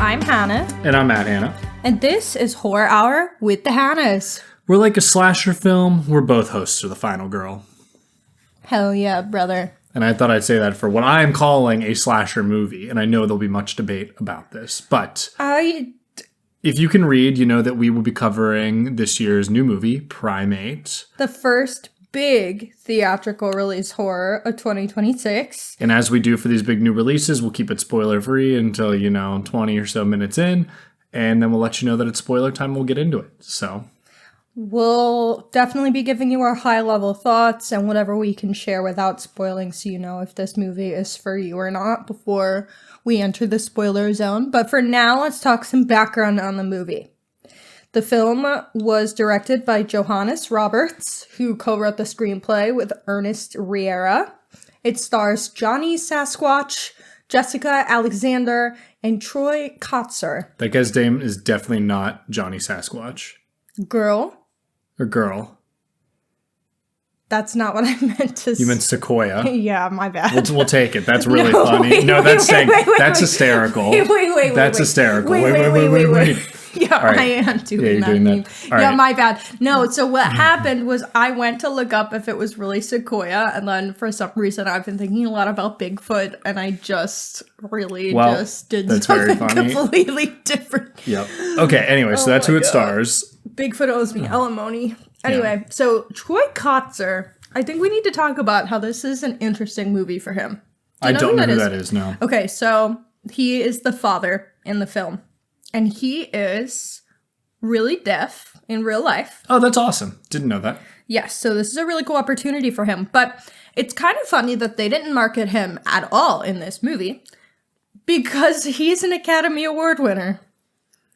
I'm Hannah. And I'm Matt Hannah. And this is Horror Hour with the Hannahs. We're like a slasher film. We're both hosts of The Final Girl. Hell yeah, brother. And I thought I'd say that for what I am calling a slasher movie. And I know there'll be much debate about this. But if you can read, you know that we will be covering this year's new movie, Primate. The first big theatrical release horror of 2026. And as we do for these big new releases, we'll keep it spoiler-free until, 20 or so minutes in. And then we'll let you know that it's spoiler time. We'll get into it. So we'll definitely be giving you our high-level thoughts and whatever we can share without spoiling, so you know if this movie is for you or not before we enter the spoiler zone. But for now, let's talk some background on the movie. The film was directed by Johannes Roberts, who co-wrote the screenplay with Ernest Riera. It stars Johnny Sasquatch, Jessica Alexander, and Troy Kotzer. That guy's name is definitely not Johnny Sasquatch. Girl? Or girl. That's not what I meant to say. You meant Sequoia. Yeah, my bad. We'll take it. That's really funny. That's hysterical. Wait. That's hysterical. Wait. Yeah, right. I am doing that. Right. My bad. No, so what happened was I went to look up if it was really Sequoia, and then for some reason I've been thinking a lot about Bigfoot, and I just really did something completely different. Yep. Okay, anyway, so that's who it stars. Bigfoot owes me alimony. Anyway, so Troy Kotzer, I think we need to talk about how this is an interesting movie for him. I don't know who that is, no. Okay, so he is the father in the film. And he is really deaf in real life. Oh, that's awesome. Didn't know that. Yes, so this is a really cool opportunity for him. But it's kind of funny that they didn't market him at all in this movie because he's an Academy Award winner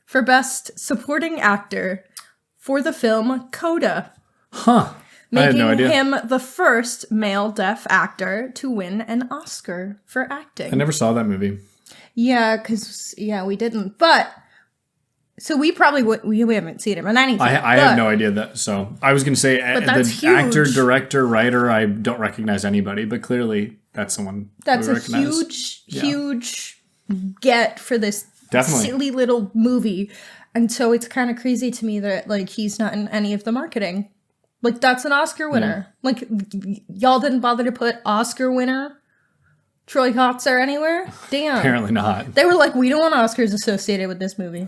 for Best Supporting Actor for the film Coda. Huh. I had no idea. Making him the first male deaf actor to win an Oscar for acting. I never saw that movie. Yeah, because, we didn't. But... So we probably we haven't seen him in anything. I had no idea that. So I was going to say the huge. Actor, director, writer, I don't recognize anybody, but clearly that's someone that's we a recognize. huge get for this Definitely. silly little movie. And so it's kind of crazy to me that he's not in any of the marketing. That's an Oscar winner. Yeah. Y'all didn't bother to put Oscar winner Troy Kotzer anywhere? Damn. Apparently not. They were like, we don't want Oscars associated with this movie.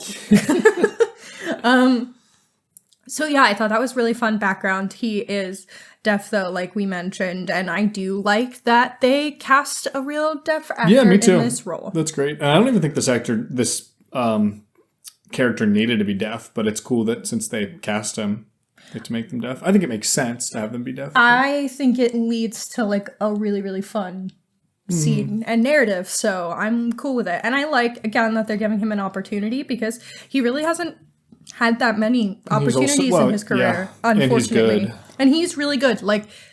So yeah, I thought that was really fun background. He is deaf though, like we mentioned, and I do like that they cast a real deaf actor me too. in this role. That's great. And I don't even think this character needed to be deaf, but it's cool that since they cast him, to make them deaf. I think it makes sense to have them be deaf. I think it leads to a really, really fun scene and narrative, so I'm cool with it. And I like, again, that they're giving him an opportunity because he really hasn't had that many opportunities in his career, unfortunately. And he's really good.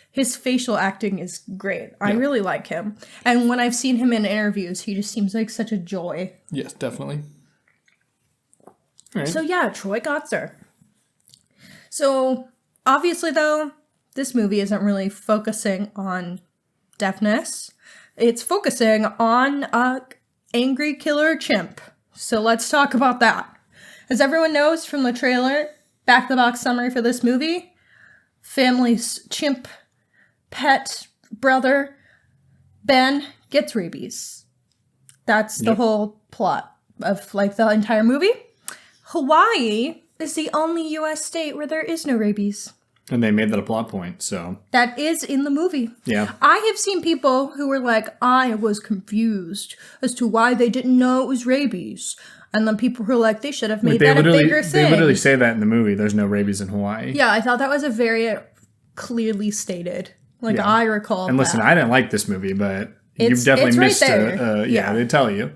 His facial acting is great. Yeah. I really like him. And when I've seen him in interviews, he just seems like such a joy. Yes, definitely. Right. So yeah, Troy Kotzer. So obviously, though, this movie isn't really focusing on deafness. It's focusing on a angry killer chimp. So let's talk about that. As everyone knows from the trailer, back-to-box summary for this movie, family's chimp pet brother, Ben, gets rabies. That's the whole plot of the entire movie. Hawaii is the only U.S. state where there is no rabies. And they made that a plot point, so... That is in the movie. Yeah. I have seen people who were like, I was confused as to why they didn't know it was rabies. And then people who are like, they should have made that a bigger thing. They literally say that in the movie. There's no rabies in Hawaii. Yeah, I thought that was a very clearly stated. I recall And listen, I didn't like this movie, but you've definitely missed it. Yeah, they tell you.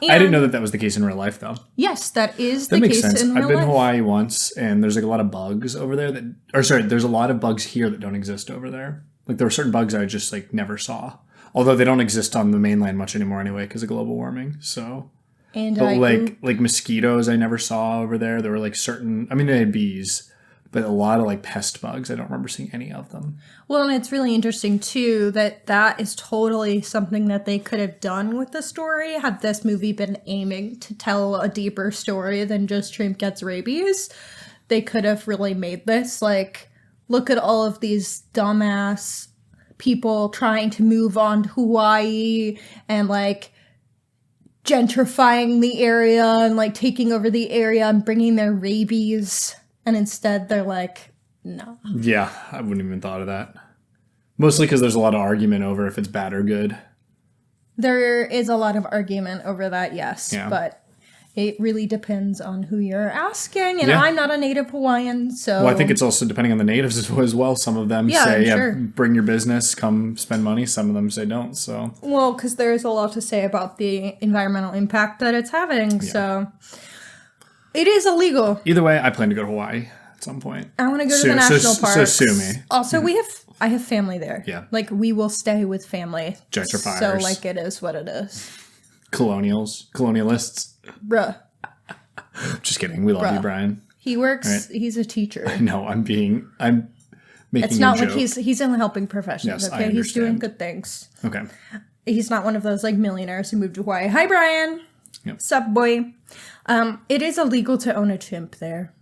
And I didn't know that was the case in real life, though. Yes, that is the case in real life. I've been to Hawaii once, and there's a lot of bugs over there there's a lot of bugs here that don't exist over there. There were certain bugs I just never saw. Although they don't exist on the mainland much anymore anyway because of global warming. So, but mosquitoes I never saw over there. There were certain. I mean, they had bees, But a lot of like pest bugs, I don't remember seeing any of them. Well, and it's really interesting too that is totally something that they could have done with the story had this movie been aiming to tell a deeper story than just Shrimp gets rabies. They could have really made this like, look at all of these dumbass people trying to move on to Hawaii and like gentrifying the area and like taking over the area and bringing their rabies. And instead they're like, no. Yeah, I wouldn't even thought of that. Mostly because there's a lot of argument over if it's bad or good. There is a lot of argument over that, yes. Yeah. But it really depends on who you're asking. And Yeah. I'm not a native Hawaiian, so... Well, I think it's also depending on the natives as well. Some of them say, sure. bring your business, come spend money. Some of them say don't, so... Well, because there's a lot to say about the environmental impact that it's having, so... It is illegal. Either way, I plan to go to Hawaii at some point. I want to go to the national parks. So sue me. Also, I have family there. Yeah. Like, we will stay with family. Gentrifiers. So, like, it is what it is. Colonialists. Bruh. Just kidding. We love you, Brian. He works, he's a teacher. No, I'm making It's not like he's in the helping professions, Yes, I okay? He's doing understand. good things. Okay. He's not one of those, like, millionaires who moved to Hawaii. Hi, Brian. Yep. Sup, boy. It is illegal to own a chimp there.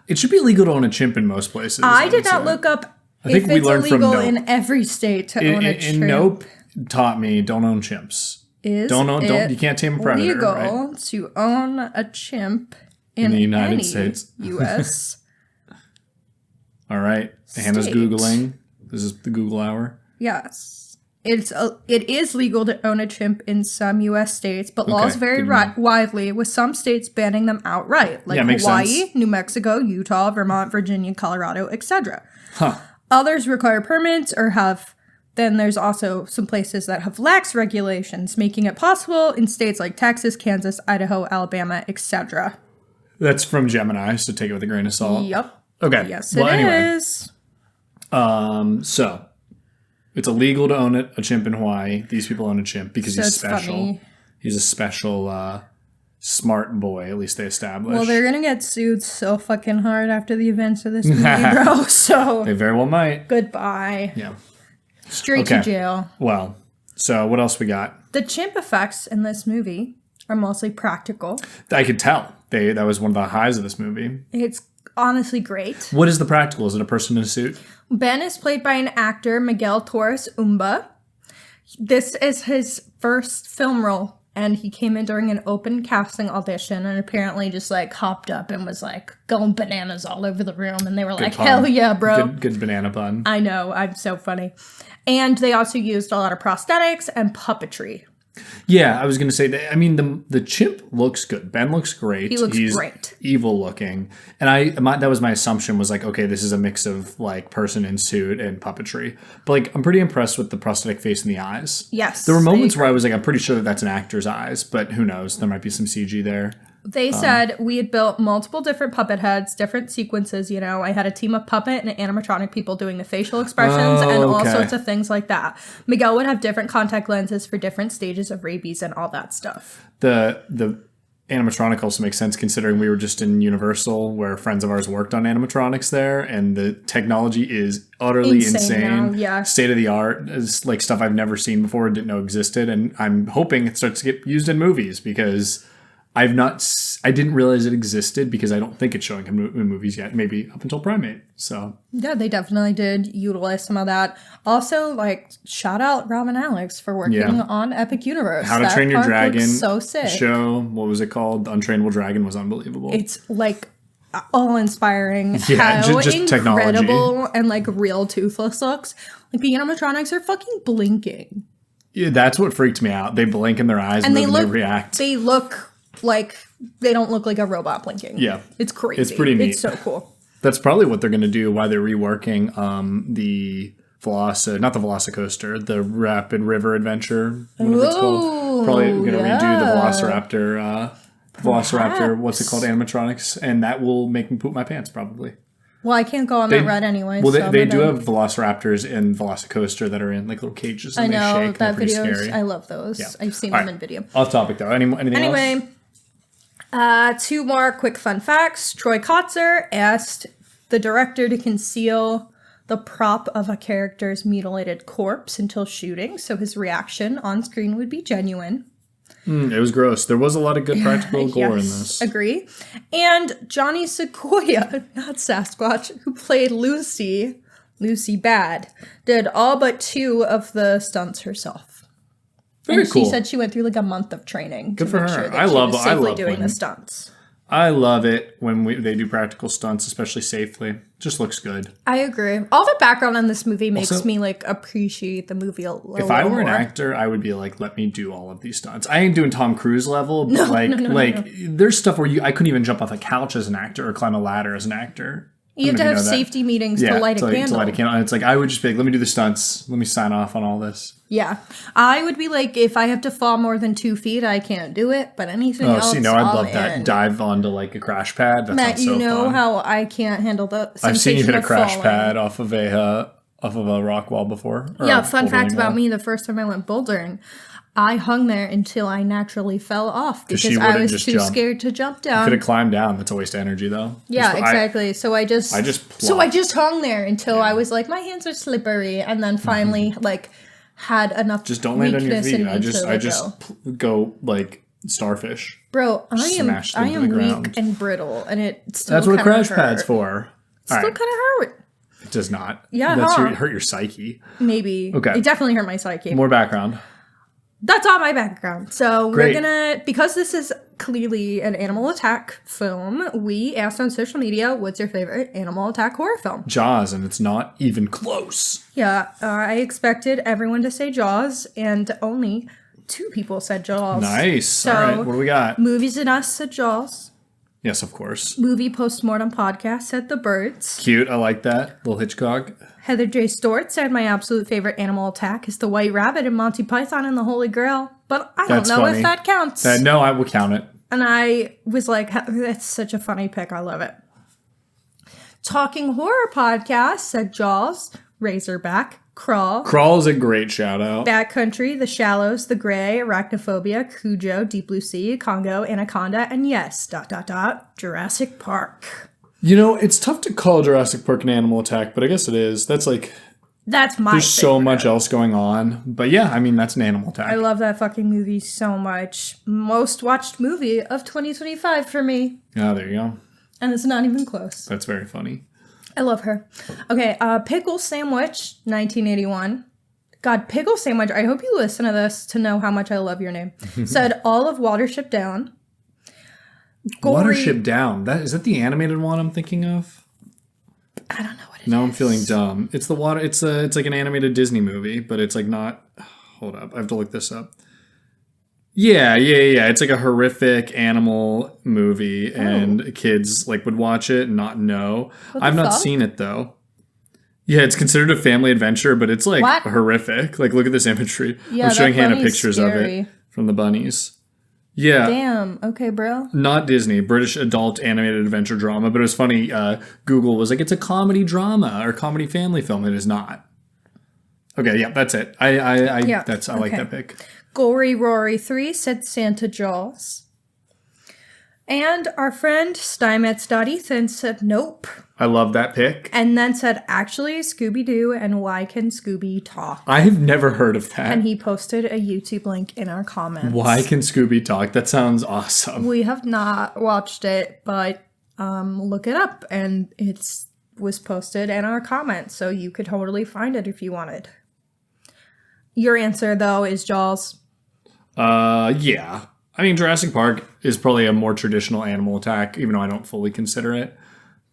It should be illegal to own a chimp in most places. I did not look up if it's illegal in every state to own a chimp. And Nope taught me don't own chimps. Don't you can't tame a predator. Legal right? to own a chimp in the United any States. U.S. All right, Hannah's State. Googling. This is the Google hour. Yes. It is legal to own a chimp in some U.S. states, but laws vary widely, with some states banning them outright, like Hawaii, sense. New Mexico, Utah, Vermont, Virginia, Colorado, etc. Huh. Others require permits or have... Then there's also some places that have lax regulations, making it possible in states like Texas, Kansas, Idaho, Alabama, etc. That's from Gemini, so take it with a grain of salt. Yep. Okay. Yes, well, it anyway, is. So it's illegal to own a chimp in Hawaii. These people own a chimp because he's special. Funny. He's a special, smart boy. At least they established. Well, they're gonna get sued so fucking hard after the events of this movie, bro. So they very well might. Goodbye. Yeah. Straight to jail. Well, so what else we got? The chimp effects in this movie are mostly practical. I could tell. That was one of the highs of this movie. It's honestly great. What is the practical? Is it a person in a suit? Ben is played by an actor, Miguel Torres Umba. This is his first film role, and he came in during an open casting audition and apparently just like hopped up and was like going bananas all over the room, and they were like, hell yeah, bro. Good banana pun. I know, I'm so funny. And they also used a lot of prosthetics and puppetry. Yeah, I was going to say that. I mean, the chimp looks good. Ben looks great. He's great. Evil looking. And that was my assumption was like, okay, this is a mix of like person in suit and puppetry. But like, I'm pretty impressed with the prosthetic face and the eyes. Yes. There were moments where I was like, I'm pretty sure that's an actor's eyes, but who knows? There might be some CG there. They said we had built multiple different puppet heads, different sequences, you know. I had a team of puppet and animatronic people doing the facial expressions and all sorts of things like that. Miguel would have different contact lenses for different stages of rabies and all that stuff. The animatronic also makes sense considering we were just in Universal where friends of ours worked on animatronics there, and the technology is utterly insane. Now, yeah. State of the art is like stuff I've never seen before and didn't know existed, and I'm hoping it starts to get used in movies because I didn't realize it existed because I don't think it's showing in movies yet, maybe up until Primate. So yeah, they definitely did utilize some of that. Also, like, shout out Rob and Alex for working on Epic Universe. How to Train Your Dragon so sick. Show, what was it called? The Untrainable Dragon was unbelievable. It's like all inspiring. Yeah, how just incredible technology. And like real Toothless looks. Like the animatronics are fucking blinking. Yeah, that's what freaked me out. They blink in their eyes and then they react. They look like they don't look like a robot blinking. Yeah. It's crazy. It's pretty neat. It's so cool. That's probably what they're going to do while they're reworking the not the Velocicoaster, the Rapid River Adventure, whatever it's called. Probably going to redo the Velociraptor, what's it called, animatronics, and that will make me poop my pants probably. Well, I can't go on that ride anyway. Well, they do have Velociraptors in Velocicoaster that are in like little cages and I know, they shake. that pretty video. Scary. I love those. Yeah. I've seen them in video. Off topic though. Anything else? Anyway, 2 more quick fun facts. Troy Kotzer asked the director to conceal the prop of a character's mutilated corpse until shooting, so his reaction on screen would be genuine. It was gross. There was a lot of good practical gore in this. Agree. And Johnny Sequoia, not Sasquatch, who played Lucy Bad, did all but 2 of the stunts herself. Very cool. She said she went through like a month of training to Good for make her. sure that I she love was safely when- doing the stunts. I love it when they do practical stunts, especially safely. Just looks good. I agree. All the background in this movie makes Also, me like appreciate the movie a little If I were an more. actor, I would be like, let me do all of these stunts. I ain't doing Tom Cruise level, but no. There's stuff where I couldn't even jump off a couch as an actor or climb a ladder as an actor. You have to have know that. safety meetings to light a candle. To light a candle. And it's like, I would just be like, let me do the stunts. Let me sign off on all this. Yeah. I would be like, if I have to fall more than 2 feet, I can't do it. But anything else, I'd love that. Dive onto like a crash pad. That Matt, sounds so you know fun. how I can't handle the sensation I've seen you hit a crash falling. pad off of a rock wall before. Yeah, fun fact about me, the first time I went bouldering, I hung there until I naturally fell off because I was too scared to jump down. Could have climbed down. That's a waste of energy, though. Yeah, exactly. So I just hung there until I was like, my hands are slippery, and then finally like had enough. Just don't land on your feet. I just go like starfish. Bro, I am ground. weak and brittle, and it still That's what a crash hurt. pad's for. Still kind of hurt. It does not. Yeah, That's hurt your psyche. Maybe. Okay. It definitely hurt my psyche. More background. That's all my background. So Great. we're gonna, because this is clearly an animal attack film, we asked on social media, what's your favorite animal attack horror film? Jaws, and it's not even close. Yeah, I expected everyone to say Jaws, and only 2 people said Jaws. Nice. So, all right, what do we got? Movies and Us said Jaws. Yes, of course. Movie Postmortem Podcast said The Birds. Cute. I like that. Little Hitchcock. Heather J. Stort said my absolute favorite animal attack is the White Rabbit in Monty Python and the Holy Grail, but I don't know if that counts. No, I will count it. And I was like, that's such a funny pick. I love it. Talking Horror Podcast said Jaws, Razorback, Crawl. Crawl is a great shout out. Backcountry, The Shallows, The Grey, Arachnophobia, Cujo, Deep Blue Sea, Congo, Anaconda, and yes, ... Jurassic Park. You know, it's tough to call Jurassic Park an animal attack, but I guess it is. That's my There's so much else going on. But yeah, I mean, that's an animal attack. I love that fucking movie so much. Most watched movie of 2025 for me. Oh, there you go. And it's not even close. That's very funny. I love her. Okay, Pickle Sandwich, 1981. God, Pickle Sandwich, I hope you listen to this to know how much I love your name. Said all of Watership Down. Watership Down. Is that the animated one I'm thinking of? I don't know what it is. Now I'm feeling dumb. It's the water. It's like an animated Disney movie, but it's like not. Hold up, I have to look this up. Yeah. It's like a horrific animal movie, and kids like would watch it and not know. I've not seen it though. Yeah, it's considered a family adventure, but it's like horrific. Like, look at this imagery. Yeah, I'm showing Hannah pictures of it from the bunnies. Yeah. Damn. Okay, bro. Not Disney. British adult animated adventure drama. But it was funny. Google was like, it's a comedy drama or comedy family film. It is not. Okay, yeah, that's it. I like that pick. Gory Rory 3 said Santa Jaws. And our friend Steinmetz.Ethan said nope. I love that pick. And then said, actually, Scooby-Doo and Why Can Scooby Talk? I have never heard of that. And he posted a YouTube link in our comments. Why Can Scooby Talk? That sounds awesome. We have not watched it, but look it up. And it was posted in our comments, so you could totally find it if you wanted. Your answer, though, is Jaws. Yeah. I mean, Jurassic Park is probably a more traditional animal attack, even though I don't fully consider it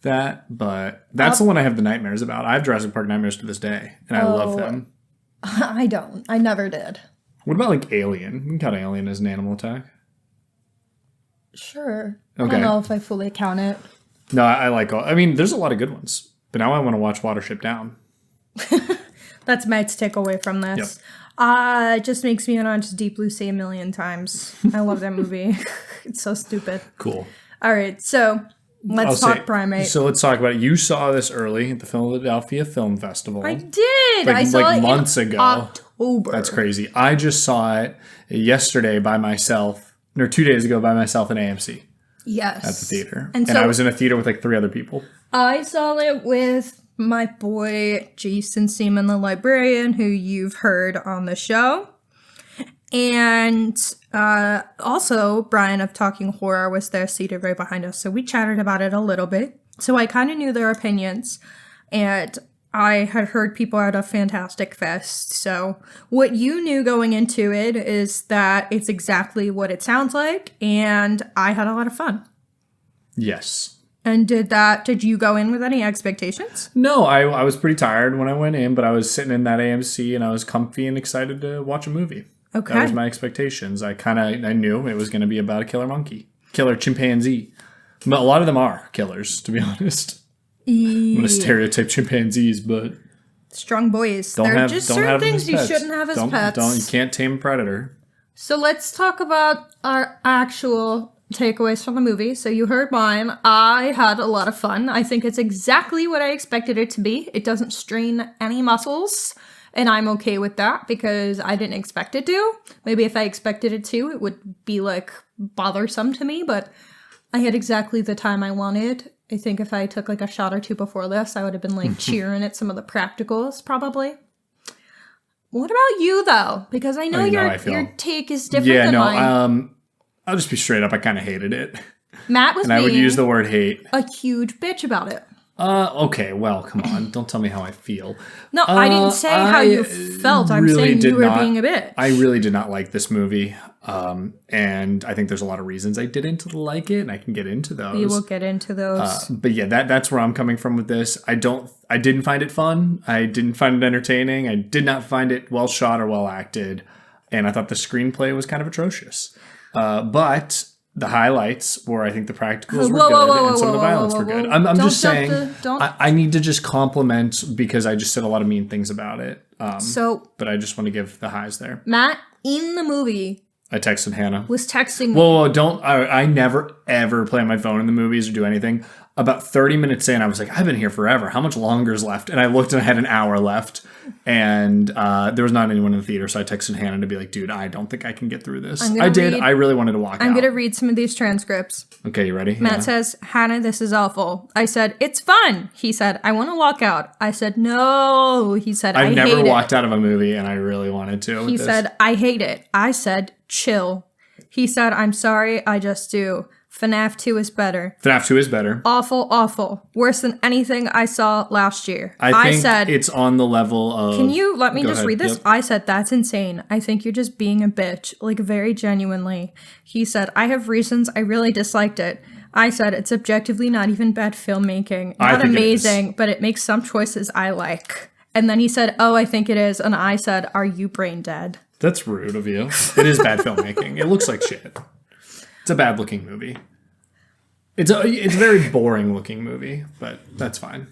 that. But that's the one I have the nightmares about. I have Jurassic Park nightmares to this day, and I love them. I don't. I never did. What about, like, Alien? We can count Alien as an animal attack. Sure. Okay. I don't know if I fully count it. No, I mean, there's a lot of good ones. But now I want to watch Watership Down. That's Matt's takeaway from this. Yep. It just makes me want to watch Deep Blue Sea a million times. I love that movie. It's so stupid. Cool. All right, so let's talk Primate. So let's talk about it. You saw this early at the Philadelphia Film Festival. I did. I saw it months ago. October. That's crazy. I just saw it yesterday by myself, or 2 days ago by myself at AMC. Yes. at the theater. And And so I was in a theater with like 3 other people. I saw it with my boy Jason Seaman, the librarian, who you've heard on the show. And also Brian of Talking Horror was there seated right behind us. So we chatted about it a little bit. So I kind of knew their opinions. And I had heard people at a Fantastic Fest. So what you knew going into it is that it's exactly what it sounds like. And I had a lot of fun. Yes. And did you go in with any expectations? No, I was pretty tired when I went in, but I was sitting in that AMC and I was comfy and excited to watch a movie. Okay. That was my expectations. I knew it was going to be about a killer monkey, killer chimpanzee. But a lot of them are killers, to be honest. I'm going to stereotype chimpanzees, but strong boys. There are just certain things you shouldn't have as pets. You can't tame a predator. So let's talk about our actual takeaways from the movie. So you heard mine. I had a lot of fun. I think it's exactly what I expected it to be. It doesn't strain any muscles. And I'm okay with that because I didn't expect it to. Maybe if I expected it to, it would be like bothersome to me, but I had exactly the time I wanted. I think if I took like a shot or two before this, I would have been like cheering at some of the practicals probably. What about you though? Because I know your take is different than mine. I'll just be straight up. I kind of hated it. Matt was and I would use the word hate. A huge bitch about it. Okay, well, come on. Don't tell me how I feel. No, I didn't say how you felt. I'm saying you were being a bitch. I really did not like this movie. And I think there's a lot of reasons I didn't like it, and I can get into those. We will get into those. But yeah, that's where I'm coming from with this. I didn't find it fun. I didn't find it entertaining. I did not find it well shot or well acted. And I thought the screenplay was kind of atrocious. But the highlights were, I think, the practicals were good and some of the violence were good. I'm just saying, I need to just compliment because I just said a lot of mean things about it. But I just want to give the highs there. Matt, in the movie, I texted Hannah. Was texting me. Whoa, I never, ever play on my phone in the movies or do anything. About 30 minutes in, I was like, I've been here forever. How much longer is left? And I looked and I had an hour left. And there was not anyone in the theater. So I texted Hannah to be like, dude, I don't think I can get through this. I did. I really wanted to walk out. I'm going to read some of these transcripts. Okay, you ready? Matt says, Hannah, this is awful. I said, it's fun. He said, I want to walk out. I said, no. He said, I hate it. I've never walked out of a movie and I really wanted to. He said, I hate it. I said, chill. He said, I'm sorry, I just do. FNAF 2 is better. FNAF 2 is better. Awful, awful. Worse than anything I saw last year. I said it's on the level of... Can you let me just read this? Yep. I said, that's insane. I think you're just being a bitch. Like, very genuinely. He said, I have reasons I really disliked it. I said, it's objectively not even bad filmmaking. Not amazing, but it makes some choices I like. And then he said, oh, I think it is. And I said, are you brain dead? That's rude of you. It is bad filmmaking. It looks like shit. It's a bad looking movie. It's a very boring looking movie, but that's fine.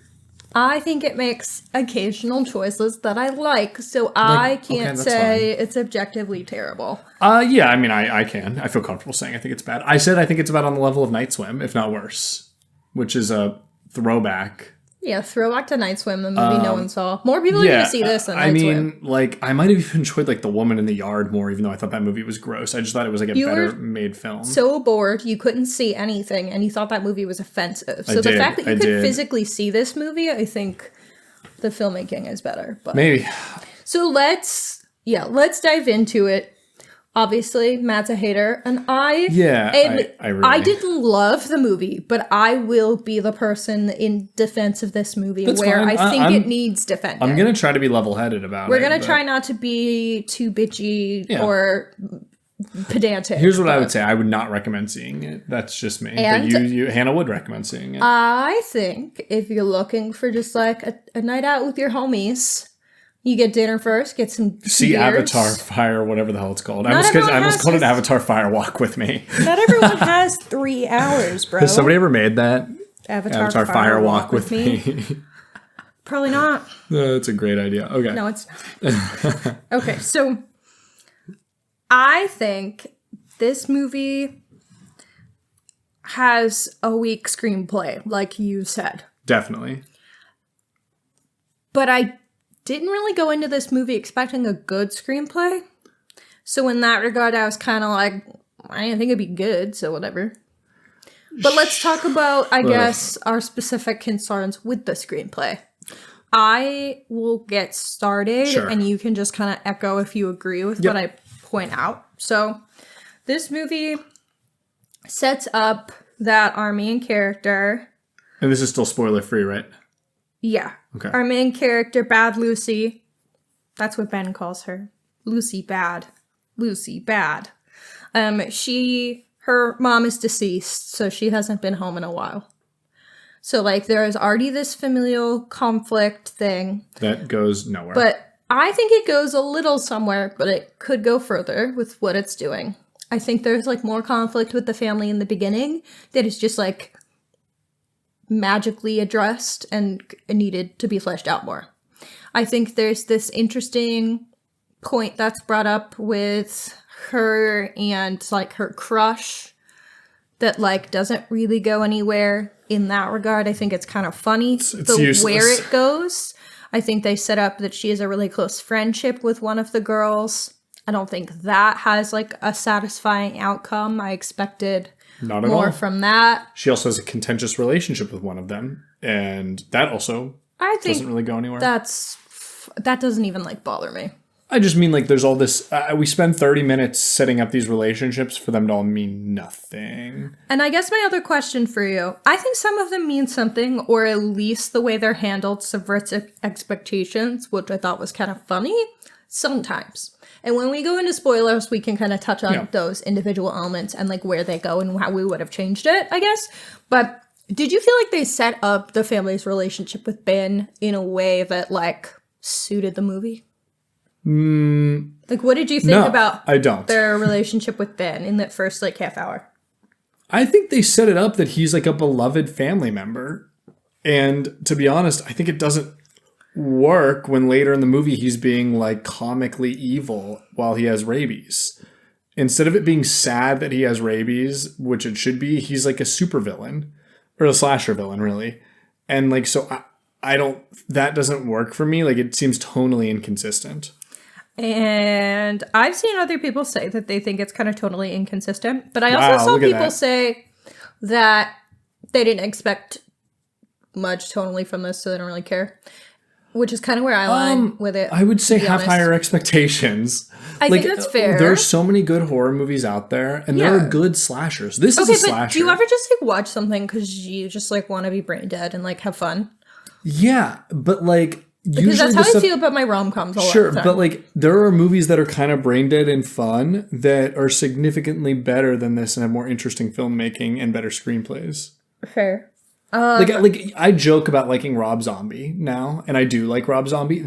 I think it makes occasional choices that I like, so I can't say it's objectively terrible. Yeah, I mean, I can. I feel comfortable saying I think it's bad. I said I think it's about on the level of Night Swim, if not worse, which is a throwback. Yeah, throwback to Night Swim, the movie no one saw. More people are going to see this than Night Swim. Like, I might have even enjoyed, like, The Woman in the Yard more, even though I thought that movie was gross. I just thought it was, like, a better made film. So bored, you couldn't see anything, and you thought that movie was offensive. So the fact that you could physically see this movie, I think the filmmaking is better. But maybe. So let's dive into it. Obviously, Matt's a hater, and I didn't love the movie, but I will be the person in defense of this movie I think it needs defending. I'm going to try to be level-headed about it. We're going to try not to be too bitchy or pedantic. Here's what I would say. I would not recommend seeing it. That's just me. And but Hannah would recommend seeing it. I think if you're looking for just like a night out with your homies... You get dinner first, get some beers. Avatar Fire, whatever the hell it's called. I almost called it Avatar Fire Walk with me. Not everyone has 3 hours, bro. Has somebody ever made that? Avatar Fire Walk with me? Probably not. That's a great idea. Okay. No, it's not. Okay, so I think this movie has a weak screenplay, like you said. Definitely. But I didn't really go into this movie expecting a good screenplay. So in that regard, I was kind of like, I didn't think it'd be good, so whatever. But let's talk about, I guess, our specific concerns with the screenplay. I will get started, and you can just kind of echo if you agree with what I point out. So, this movie sets up that our main character... And this is still spoiler-free, right? Yeah. Okay. Our main character, Bad Lucy, that's what Ben calls her. Lucy Bad. Lucy Bad. Her mom is deceased, so she hasn't been home in a while. So, like, there is already this familial conflict thing. That goes nowhere. But I think it goes a little somewhere, but it could go further with what it's doing. I think there's, like, more conflict with the family in the beginning that is just, like, magically addressed and needed to be fleshed out more. I think there's this interesting point that's brought up with her and, like, her crush that, like, doesn't really go anywhere in that regard. I think it's kind of funny it's useless. Where it goes. I think they set up that she has a really close friendship with one of the girls. I don't think that has, like, a satisfying outcome. I expected Not at more all. from that. She also has a contentious relationship with one of them, and that also doesn't really go anywhere. That doesn't even, like, bother me. I just mean, like, there's all this... we spend 30 minutes setting up these relationships for them to all mean nothing. And I guess my other question for you, I think some of them mean something, or at least the way they're handled subverts expectations, which I thought was kind of funny, sometimes. And when we go into spoilers, we can kind of touch on those individual elements and, like, where they go and how we would have changed it, I guess. But did you feel like they set up the family's relationship with Ben in a way that, like, suited the movie? Like, what did you think about their relationship with Ben in that first, like, half hour? I think they set it up that he's, like, a beloved family member. And to be honest, I think it doesn't work when later in the movie he's being, like, comically evil while he has rabies. Instead of it being sad that he has rabies, which it should be, he's, like, a supervillain. Or a slasher villain, really. And, like, so I don't... That doesn't work for me. Like, it seems tonally inconsistent. And I've seen other people say that they think it's kind of totally inconsistent. But I also saw people say that they didn't expect much tonally from this, so they don't really care. Which is kind of where I line with it. I would say have higher expectations. I think that's fair. There's so many good horror movies out there, and there are good slashers. This is a slasher. But do you ever just, like, watch something because you just, like, want to be brain dead and, like, have fun? Yeah, but, like... Because that's how I feel about my rom-coms a lot of the time. But, like, there are movies that are kind of brain dead and fun that are significantly better than this and have more interesting filmmaking and better screenplays. Fair. Like I joke about liking Rob Zombie now, and I do like Rob Zombie.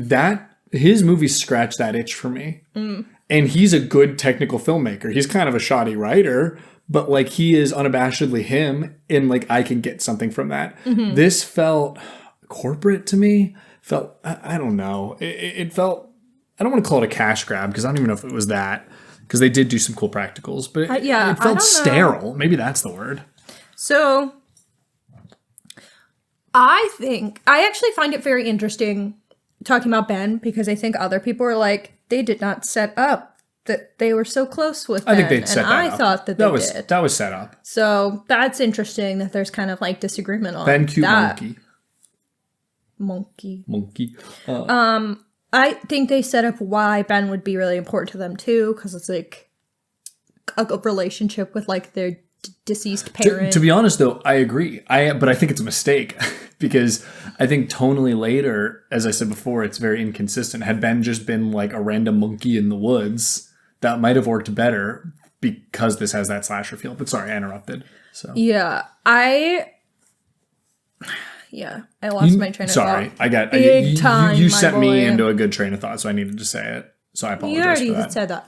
His movies scratch that itch for me. And he's a good technical filmmaker. He's kind of a shoddy writer, but, like, he is unabashedly him, and, like, I can get something from that. This felt corporate to me. I don't know. It felt, I don't want to call it a cash grab because I don't even know if it was that, because they did do some cool practicals, but it felt sterile. Maybe that's the word. So I actually find it very interesting talking about Ben, because I think other people are like, they did not set up that they were so close with Ben. I think they'd set that up. I thought that they did. That was set up. So that's interesting that there's kind of, like, disagreement on Ben cute that. Monkey. I think they set up why Ben would be really important to them too, because it's, like, a relationship with, like, their deceased parent. To be honest, though, I agree. But I think it's a mistake because I think tonally later, as I said before, it's very inconsistent. Had Ben just been, like, a random monkey in the woods, that might have worked better because this has that slasher feel. But sorry, I interrupted. So I lost my train of thought. Sorry, I got big time. You sent me into a good train of thought, so I needed to say it. So I apologize for that. Said that.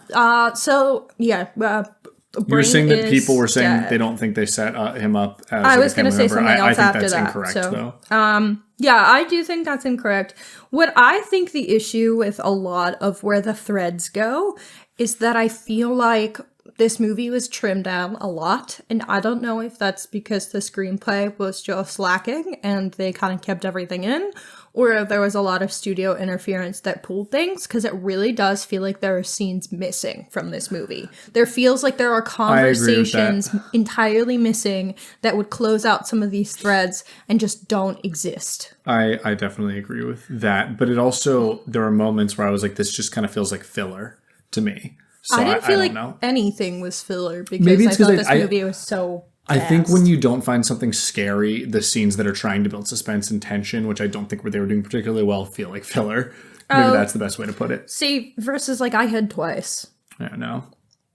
You were saying that people were saying they don't think they set him up as I was going to say something else I think after that's that. Incorrect, so, though. Yeah, I do think that's incorrect. What I think the issue with a lot of where the threads go is that I feel like this movie was trimmed down a lot, and I don't know if that's because the screenplay was just lacking and they kind of kept everything in, or if there was a lot of studio interference that pulled things, because it really does feel like there are scenes missing from this movie. There feels like there are conversations entirely missing that would close out some of these threads and just don't exist. I definitely agree with that. But it also, there are moments where I was like, this just kind of feels like filler to me. So I didn't feel like anything was filler because I thought this movie was so I think when you don't find something scary, the scenes that are trying to build suspense and tension, which I don't think they were doing particularly well, feel like filler. Maybe that's the best way to put it. See, versus like I hid twice. Yeah, no.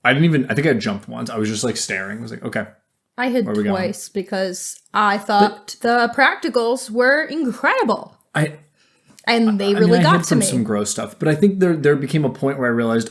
I think I jumped once. I was just like staring. I was like, okay. I hid twice because I thought the practicals were incredible. And they really got to me. Some gross stuff, but I think there became a point where I realized,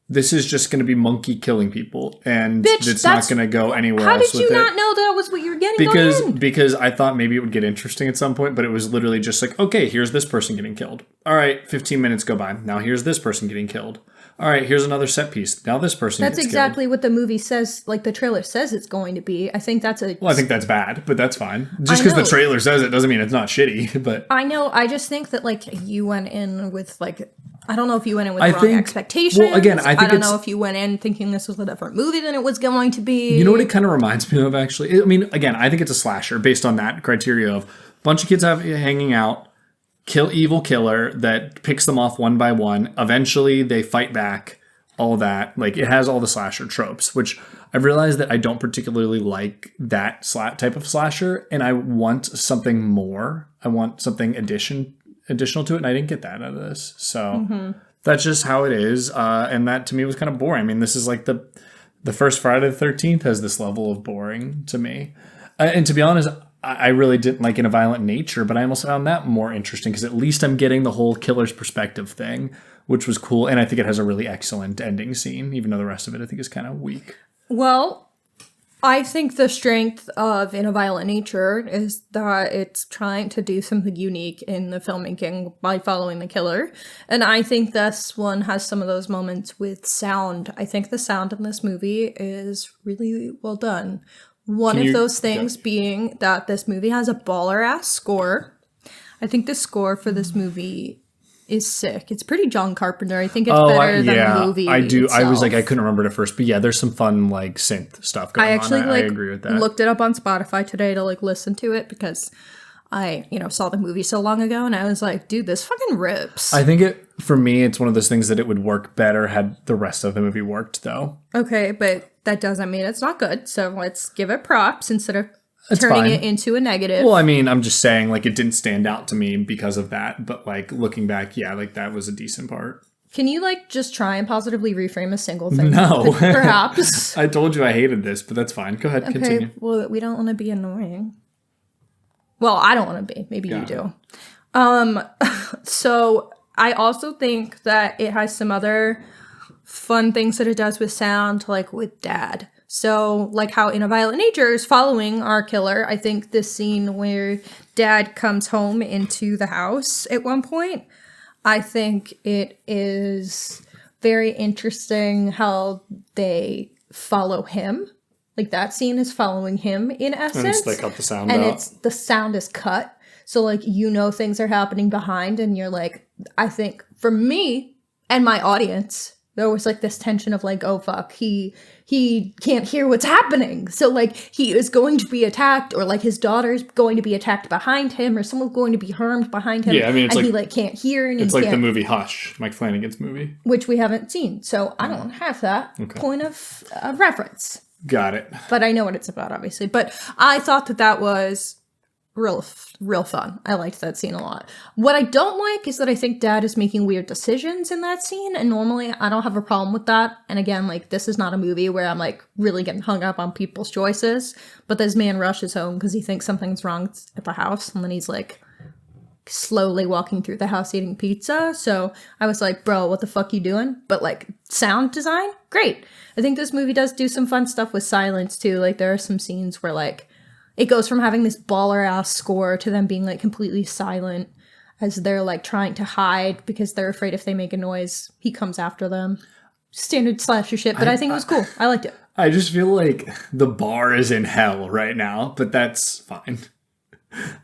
this is just going to be monkey killing people, and it's not going to go anywhere else with it. How did you not know that was what you were getting? Because I thought maybe it would get interesting at some point, but it was literally just like, okay, here's this person getting killed. All right, 15 minutes go by. Now here's this person getting killed. All right, here's another set piece. Now this person gets killed. That's exactly what the movie says, like the trailer says it's going to be. I think that's Well, I think that's bad, but that's fine. Just because the trailer says it doesn't mean it's not shitty, but... I know, I just think that, like, you went in with, like... I don't know if you went in with the wrong expectations. Well, again, I don't know if you went in thinking this was a different movie than it was going to be. You know what it kind of reminds me of, actually? I mean, again, I think it's a slasher based on that criteria of a bunch of kids hanging out, evil killer that picks them off one by one. Eventually, they fight back, all that. Like, it has all the slasher tropes, which I've realized that I don't particularly like that type of slasher, and I want something more. I want something additional to it, and I didn't get that out of this. So that's just how it is. And that to me was kind of boring. I mean, this is like the first Friday the 13th has this level of boring to me. And to be honest, I really didn't like In a Violent Nature, but I almost found that more interesting because at least I'm getting the whole killer's perspective thing, which was cool. And I think it has a really excellent ending scene, even though the rest of it I think is kind of weak. Well, I think the strength of In a Violent Nature is that it's trying to do something unique in the filmmaking by following the killer. And I think this one has some of those moments with sound. I think the sound in this movie is really well done. One of those things being that this movie has a baller-ass score. I think the score for this movie is sick. It's pretty John Carpenter. I think it's better than the movie itself. I was like, I couldn't remember it at first, but yeah, there's some fun like synth stuff going on. I agree with that. Looked it up on Spotify today to like listen to it because I, saw the movie so long ago and I was like, dude, this fucking rips. I think for me, it's one of those things that it would work better had the rest of the movie worked though. Okay, but that doesn't mean it's not good. So let's give it props instead of turning it into a negative. Well, I mean, I'm just saying, like, it didn't stand out to me because of that. But, like, looking back, yeah, like, that was a decent part. Can you, like, just try and positively reframe a single thing? No. Perhaps. I told you I hated this, but that's fine. Go ahead, continue. Well, we don't want to be annoying. Well, I don't want to be. Maybe you do. So, I also think that it has some other fun things that it does with sound, like with Dad. So, like how In a Violent Nature is following our killer, I think this scene where Dad comes home into the house at one point, I think it is very interesting how they follow him. Like, that scene is following him, in essence. And they cut the sound out. And the sound is cut. So, like, things are happening behind, and you're like, I think, for me and my audience, there was, like, this tension of, like, oh, fuck, he can't hear what's happening. So, like, he is going to be attacked, or, like, his daughter's going to be attacked behind him, or someone's going to be harmed behind him. Yeah, I mean, he, like, can't hear. And it's like the movie Hush, Mike Flanagan's movie. Which we haven't seen. So, I don't have that point of reference. Got it. But I know what it's about, obviously. But I thought that was real fun. I liked that scene a lot. What I don't like is that I think Dad is making weird decisions in that scene, and normally I don't have a problem with that. And again, like, this is not a movie where I'm like really getting hung up on people's choices, but this man rushes home because he thinks something's wrong at the house, and then he's like slowly walking through the house eating pizza. So I was like, bro, what the fuck you doing? But like, sound design, great. I think this movie does do some fun stuff with silence too. Like, there are some scenes where like it goes from having this baller-ass score to them being, like, completely silent as they're, like, trying to hide because they're afraid if they make a noise, he comes after them. Standard slasher shit, but I think it was cool. I liked it. I just feel like the bar is in hell right now, but that's fine.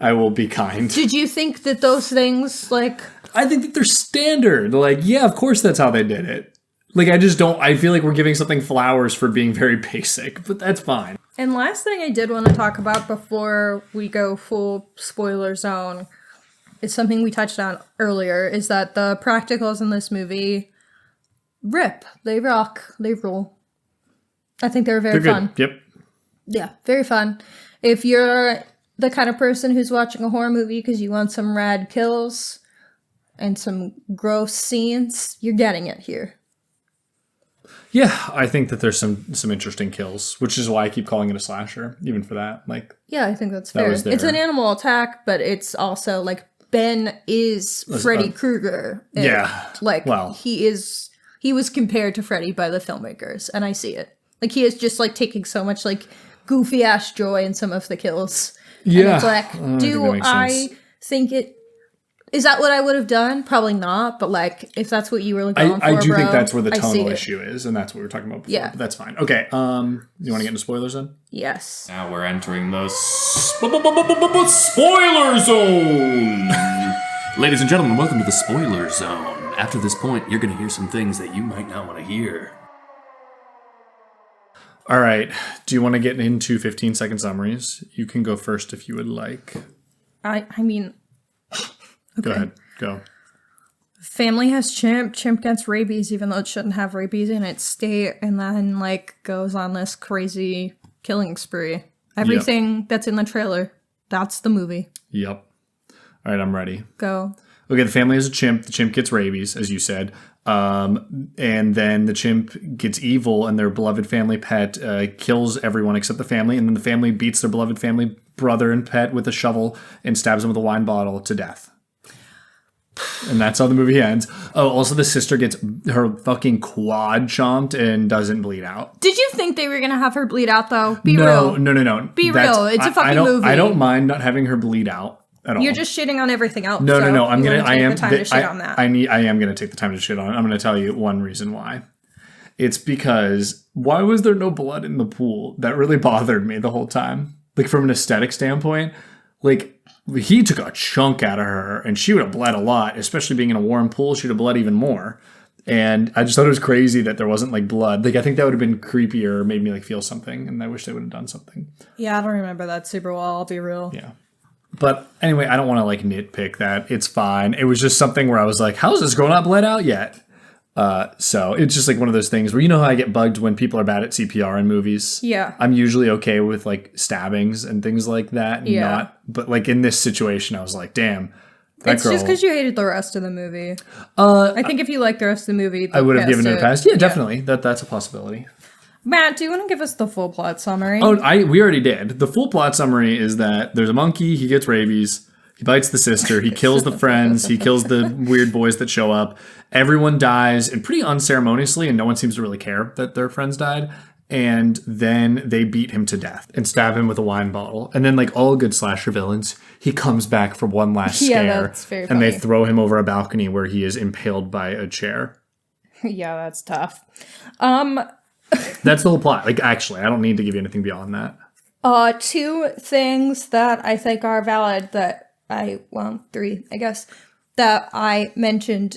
I will be kind. Did you think that those things, like... I think that they're standard. Like, yeah, of course that's how they did it. Like, I feel like we're giving something flowers for being very basic, but that's fine. And last thing I did want to talk about before we go full spoiler zone is something we touched on earlier, is that the practicals in this movie rip. They rock. They rule. I think they're very fun. Yep. Yeah, very fun. If you're the kind of person who's watching a horror movie because you want some rad kills and some gross scenes, you're getting it here. Yeah, I think that there's some interesting kills, which is why I keep calling it a slasher, even for that. Like, yeah, I think that's fair. It's an animal attack, but it's also like Ben is Freddy Krueger. Yeah. Like, well, he was compared to Freddy by the filmmakers, and I see it. Like, he is just like taking so much like goofy ass joy in some of the kills. Yeah. And it's like, do I think it... Is that what I would have done? Probably not, but like, if that's what you were going for, I do think that's where the tonal issue is, and that's what we were talking about before, but that's fine. Okay, you want to get into spoilers then? Yes. Now we're entering the spoiler zone! Ladies and gentlemen, welcome to the spoiler zone. After this point, you're going to hear some things that you might not want to hear. All right, do you want to get into 15-second summaries? You can go first if you would like. I mean... Okay. Go ahead. Go. Family has chimp. Chimp gets rabies, even though it shouldn't have rabies in its state, and then like goes on this crazy killing spree. Everything that's in the trailer, that's the movie. Yep. All right, I'm ready. Go. Okay, the family has a chimp. The chimp gets rabies, as you said. And then the chimp gets evil, and their beloved family pet kills everyone except the family. And then the family beats their beloved family brother and pet with a shovel and stabs him with a wine bottle to death. And that's how the movie ends. Oh, also the sister gets her fucking quad chomped and doesn't bleed out. Did you think they were going to have her bleed out, though? Be real. No. Be real. It's a fucking movie. I don't mind not having her bleed out at all. You're just shitting on everything else. No. I am going to take the time to shit on it. I'm going to tell you one reason why. It's because why was there no blood in the pool? That really bothered me the whole time. Like, from an aesthetic standpoint, like, he took a chunk out of her, and she would have bled a lot, especially being in a warm pool. She would have bled even more. And I just thought it was crazy that there wasn't, like, blood. Like, I think that would have been creepier or made me, like, feel something, and I wish they would have done something. Yeah, I don't remember that super well, I'll be real. Yeah. But anyway, I don't want to, like, nitpick that. It's fine. It was just something where I was like, how is this girl not bled out yet? So it's just like one of those things where, you know how I get bugged when people are bad at CPR in movies? Yeah. I'm usually okay with like stabbings and things like that. Yeah. But like in this situation, I was like, damn, that it's girl. Just because you hated the rest of the movie. I think if you liked the rest of the movie, I would have given it a pass. Yeah, definitely. That's a possibility. Matt, do you want to give us the full plot summary? Oh, we already did. The full plot summary is that there's a monkey, he gets rabies. He bites the sister. He kills the friends. He kills the weird boys that show up. Everyone dies, and pretty unceremoniously, and no one seems to really care that their friends died. And then they beat him to death and stab him with a wine bottle. And then, like all good slasher villains, he comes back for one last scare. Yeah, that's very funny. And they throw him over a balcony where he is impaled by a chair. Yeah, that's tough. That's the whole plot. Like, actually, I don't need to give you anything beyond that. Two things that I think are valid three, I guess, that I mentioned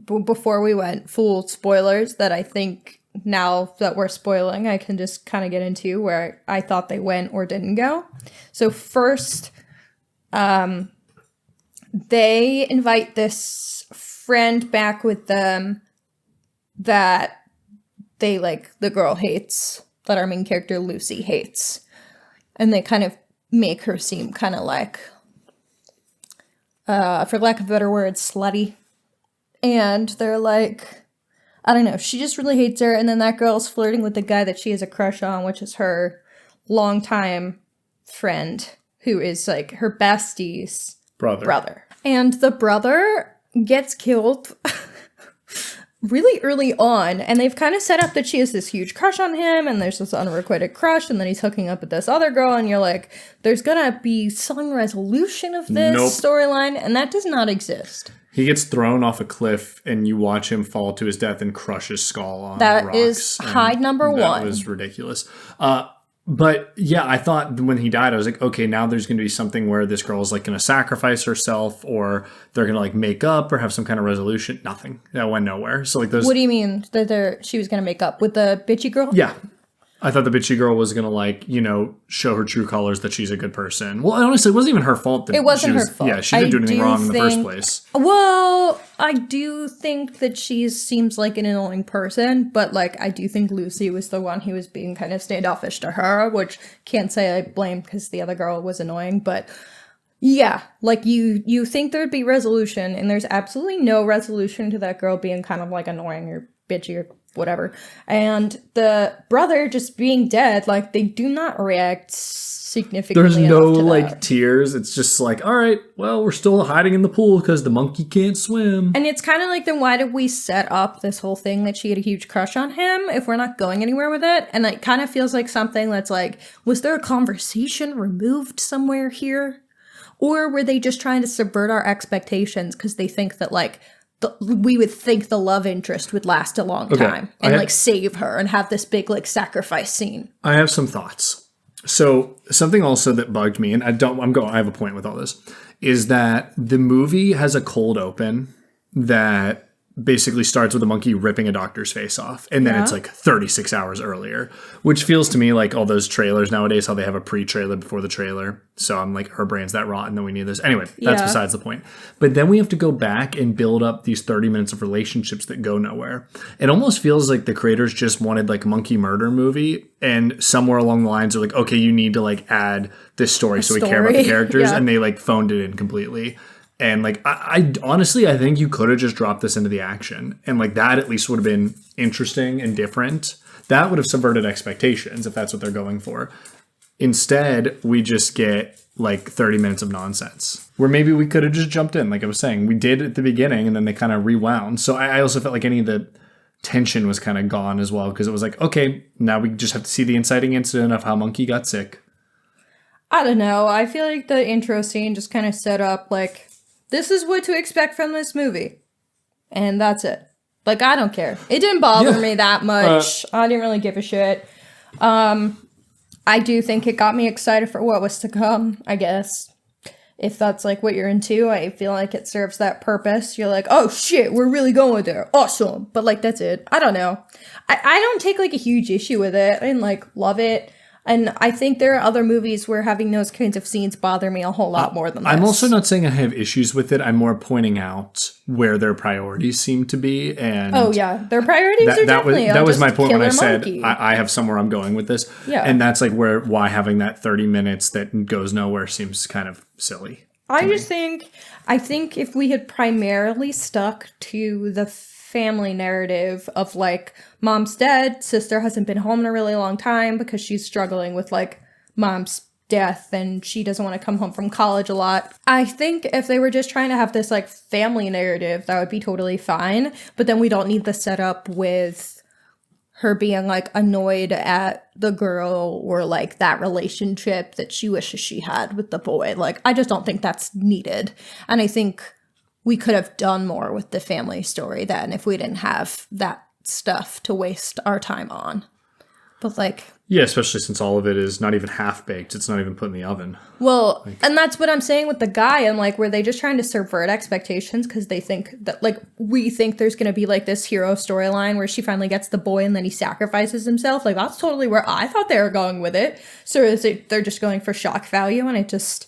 before we went full spoilers that I think now that we're spoiling, I can just kind of get into where I thought they went or didn't go. So first, they invite this friend back with them that they like, the girl hates, that our main character Lucy hates. And they kind of make her seem kind of like, for lack of a better word, slutty. And they're like, I don't know, she just really hates her. And then that girl's flirting with the guy that she has a crush on, which is her longtime friend, who is like her bestie's brother. And the brother gets killed really early on, and they've kind of set up that she has this huge crush on him, and there's this unrequited crush, and then he's hooking up with this other girl, and you're like, there's gonna be some resolution of this storyline, and that does not exist. He gets thrown off a cliff, and you watch him fall to his death and crush his skull on that rocks. That is high number one. That was ridiculous. But yeah, I thought when he died, I was like, okay, now there's going to be something where this girl is like going to sacrifice herself, or they're going to like make up or have some kind of resolution. Nothing. That went nowhere. So like those. What do you mean that she was going to make up with the bitchy girl? Yeah. I thought the bitchy girl was going to like, show her true colors that she's a good person. Well, honestly, it wasn't even her fault. That it wasn't her fault. Yeah, she didn't do anything wrong in the first place. Well, I do think that she seems like an annoying person, but like I do think Lucy was the one who was being kind of standoffish to her, which can't say I blame because the other girl was annoying, but yeah, like you think there'd be resolution, and there's absolutely no resolution to that girl being kind of like annoying or bitchy or whatever. And the brother just being dead, like they do not react significantly. There's no like that. tears. It's just like, all right, well, we're still hiding in the pool because the monkey can't swim. And it's kind of like, then why did we set up this whole thing that she had a huge crush on him if we're not going anywhere with it? And it kind of feels like something that's like, was there a conversation removed somewhere here? Or were they just trying to subvert our expectations because they think that like we would think the love interest would last a long time and like save her and have this big like sacrifice scene? I have some thoughts. So something also that bugged me, and I have a point with all this, is that the movie has a cold open that basically starts with a monkey ripping a doctor's face off, and then it's like 36 hours earlier, which feels to me like all those trailers nowadays, how they have a pre-trailer before the trailer. So I'm like, her brain's that rotten that we need this. Anyway, that's besides the point. But then we have to go back and build up these 30 minutes of relationships that go nowhere. It almost feels like the creators just wanted like a monkey murder movie, and somewhere along the lines are like, okay, you need to like add this story so we care about the characters, and they like phoned it in completely. And like, I honestly, I think you could have just dropped this into the action, and like that at least would have been interesting and different. That would have subverted expectations if that's what they're going for. Instead, we just get like 30 minutes of nonsense where maybe we could have just jumped in. Like I was saying, we did at the beginning and then they kind of rewound. So I also felt like any of the tension was kind of gone as well, because it was like, okay, now we just have to see the inciting incident of how Monkey got sick. I don't know. I feel like the intro scene just kind of set up like, this is what to expect from this movie. And that's it. Like, I don't care. It didn't bother me that much. I didn't really give a shit. I do think it got me excited for what was to come, I guess. If that's like what you're into, I feel like it serves that purpose. You're like, oh shit, we're really going there. Awesome. But like, that's it. I don't know. I don't take like a huge issue with it. I didn't like love it. And I think there are other movies where having those kinds of scenes bother me a whole lot more than this. I'm also not saying I have issues with it. I'm more pointing out where their priorities seem to be. And oh, yeah. Their priorities are definitely that was my point when I said I have somewhere I'm going with this. Yeah. And that's like why having that 30 minutes that goes nowhere seems kind of silly. I think if we had primarily stuck to the family narrative of like, mom's dead, sister hasn't been home in a really long time because she's struggling with like mom's death and she doesn't want to come home from college a lot. I think if they were just trying to have this like family narrative, that would be totally fine. But then we don't need the setup with her being like annoyed at the girl or like that relationship that she wishes she had with the boy. Like, I just don't think that's needed. And I think we could have done more with the family story then if we didn't have that stuff to waste our time on. But like, yeah, especially since all of it is not even half baked. It's not even put in the oven. Well, and that's what I'm saying with the guy. And like, were they just trying to subvert expectations because they think that like we think there's going to be like this hero storyline where she finally gets the boy and then he sacrifices himself? Like, that's totally where I thought they were going with it. So is it they're just going for shock value and it just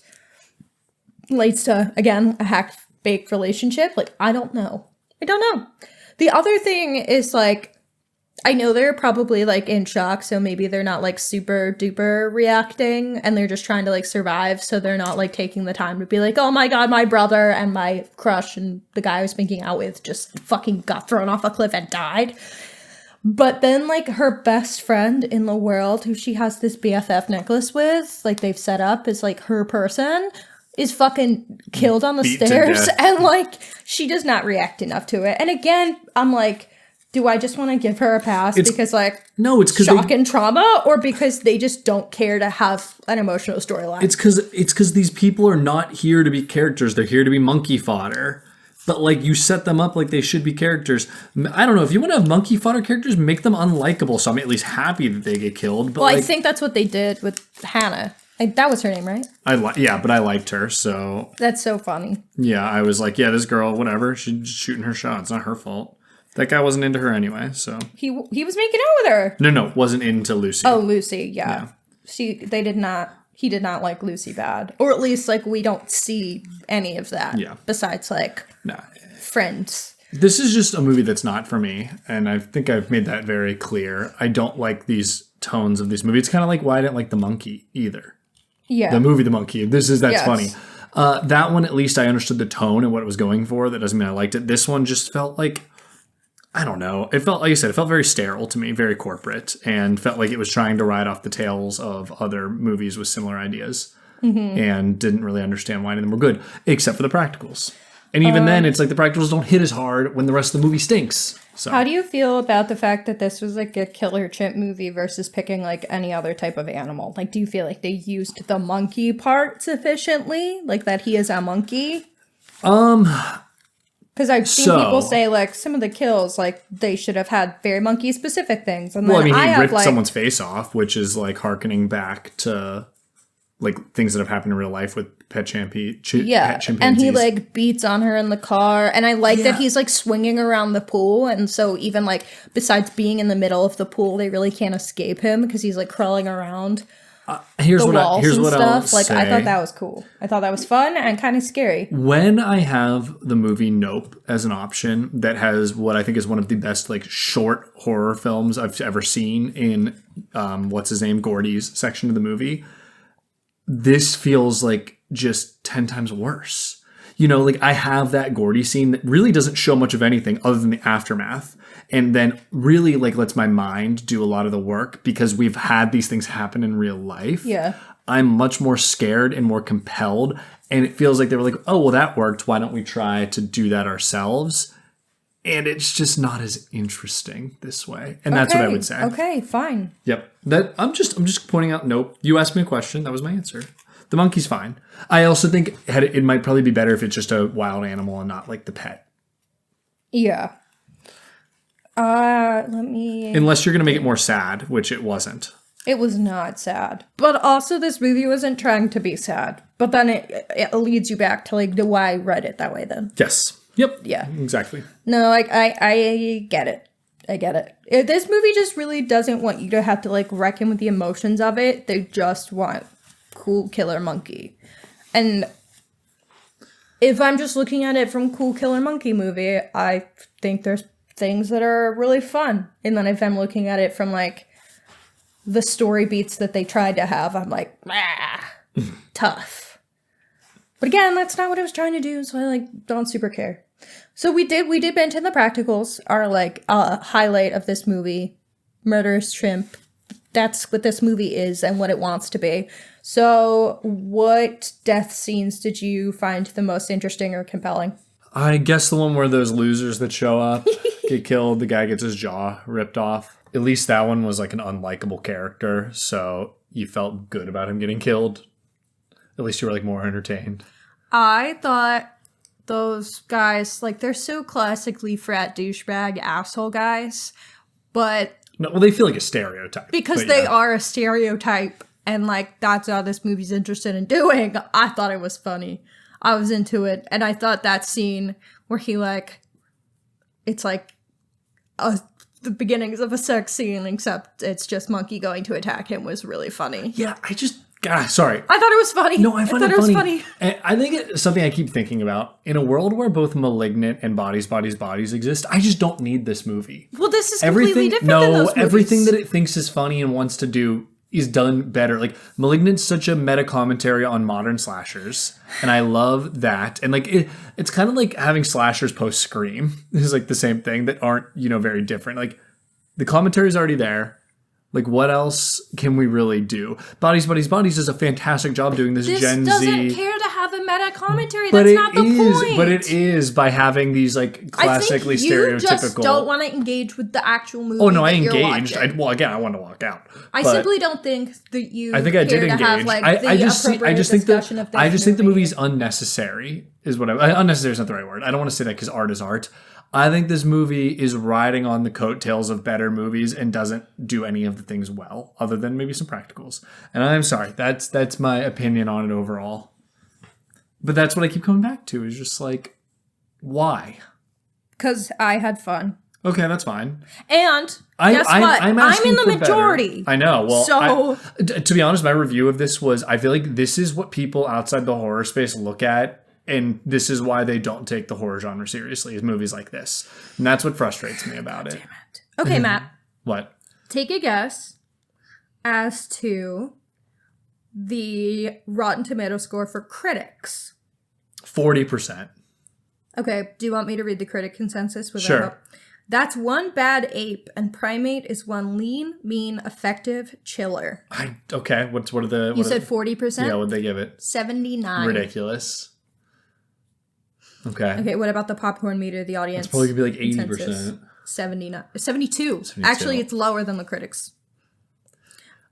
leads to, again, a half-baked relationship? Like, I don't know. The other thing is like, I know they're probably like in shock, so maybe they're not like super duper reacting and they're just trying to like survive, so they're not like taking the time to be like, oh my god, my brother and my crush and the guy I was making out with just fucking got thrown off a cliff and died. But then like her best friend in the world, who she has this BFF necklace with, like they've set up as like her person, is fucking killed on the stairs, and like she does not react enough to it. And again, I'm like, do I just want to give her a pass because like it's shock and trauma, or because they just don't care to have an emotional storyline? It's because these people are not here to be characters. They're here to be monkey fodder. But like you set them up like they should be characters. I don't know, if you want to have monkey fodder characters, make them unlikable. So I'm at least happy that they get killed. But Well, like, I think that's what they did with Hannah. That was her name, right? but I liked her. So That's so funny. yeah, I was like, yeah, this girl, whatever. She's just shooting her shot. It's not her fault. That guy wasn't into her anyway. So He was making out with her. no, wasn't into Lucy. Oh, Lucy, yeah. He did not like Lucy bad. Or at least like we don't see any of that. Yeah. Besides like Nah. friends. This is just a movie that's not for me, and I think I've made that very clear. I don't like these tones of this movie. It's kind of like why I didn't like The Monkey either. Yeah. The movie The Monkey. That's Yes. funny. That one, at least I understood the tone and what it was going for. That doesn't mean I liked it. This one just felt like, I don't know. It felt, like I said, it felt very sterile to me, very corporate, and felt like it was trying to ride off the tails of other movies with similar ideas, and didn't really understand why any of them were good, except for the practicals. And even then, it's like the practicals don't hit as hard when the rest of the movie stinks. So How do you feel about the fact that this was like a killer chimp movie versus picking like any other type of animal? Like, do you feel like they used the monkey part sufficiently? Like that he is a monkey? Because I've seen people say like some of the kills, like they should have had very monkey specific things. And then well, I mean, he have ripped like someone's face off, which is like harkening back to like things that have happened in real life with pet chimpanzees. and he like beats on her in the car, and I like that he's like swinging around the pool, and so even like besides being in the middle of the pool, they really can't escape him because he's like crawling around Here's the what walls here's and what stuff. I'll Like say. I thought that was cool. I thought that was fun and kind of scary. When I have the movie Nope as an option that has what I think is one of the best like short horror films I've ever seen in what's his name, Gordy's section of the movie, this feels like just 10 times worse. You know, like I have that Gordy scene that really doesn't show much of anything other than the aftermath. And then really like lets my mind do a lot of the work because we've had these things happen in real life. Yeah. I'm much more scared and more compelled. And it feels like they were like, oh, well, that worked. Why don't we try to do that ourselves? And it's just not as interesting this way. And that's what I would say. Okay, fine. Yep. That I'm just pointing out, nope. You asked me a question. That was my answer. The monkey's fine. I also think it might probably be better if it's just a wild animal and not like the pet. Yeah. Let me... Unless you're going to make it more sad, which it wasn't. It was not sad. But also this movie wasn't trying to be sad. But then it leads you back to like why I read it that way then. Yes. Yep. Yeah. Exactly. No, like I get it. I get it. This movie just really doesn't want you to have to like reckon with the emotions of it. They just want cool killer monkey. And if I'm just looking at it from cool killer monkey movie, I think there's things that are really fun. And then if I'm looking at it from like the story beats that they tried to have, I'm like, tough. But again, that's not what I was trying to do, so I like don't super care. So we did mention the practicals are like a highlight of this movie. Murderous shrimp. That's what this movie is and what it wants to be. So what death scenes did you find the most interesting or compelling? I guess the one where those losers that show up get killed, the guy gets his jaw ripped off. At least that one was like an unlikable character, so you felt good about him getting killed. At least you were like more entertained. I thought those guys, like, they're so classically frat douchebag asshole guys, but... No, well, they feel like a stereotype. Because they are a stereotype, and, like, that's all this movie's interested in doing. I thought it was funny. I was into it, and I thought that scene where he, like... It's like the beginnings of a sex scene, except it's just Monkey going to attack him was really funny. Yeah, sorry. I thought it was funny. No, I thought it was was funny. And I think it's something I keep thinking about. In a world where both Malignant and Bodies exist, I just don't need this movie. Well, this is completely different than those movies. Everything that it thinks is funny and wants to do is done better. Like, Malignant's such a meta commentary on modern slashers, and I love that. And like, it's kind of like having slashers post Scream. It's like the same thing that aren't, very different. Like, the commentary's already there. Like, what else can we really do? Bodies does a fantastic job doing this Gen Z. This doesn't care to have a meta commentary. That's not the point. But it is by having these, like, classically stereotypical... I think you just don't want to engage with the actual movie. Oh, no, I you're engaged. watching. I wanted to walk out. I simply don't think that you I think I did engage. have, like, I just think the movie movie's unnecessary, is what unnecessary is not the right word. I don't want to say that because art is art. I think this movie is riding on the coattails of better movies and doesn't do any of the things well, other than maybe some practicals. And I'm sorry, that's my opinion on it overall. But that's what I keep coming back to, is just like, why? Because I had fun. Okay, that's fine. And guess what? I'm in the majority. I know. Well, so to be honest, my review of this was, I feel like this is what people outside the horror space look at, and this is why they don't take the horror genre seriously, is movies like this. And that's what frustrates me about it. Damn it. Okay, Matt. What? Take a guess as to the Rotten Tomato score for critics. 40%. Okay, do you want me to read the critic consensus? Sure. That's one bad ape, and Primate is one lean, mean, effective chiller. Okay, what are the... You said 40%? Yeah, what'd they give it? 79. Ridiculous. Okay. Okay, what about the popcorn meter, the audience? It's probably going to be like 80%. Consensus? 79. 72. 72. Actually, it's lower than the critics.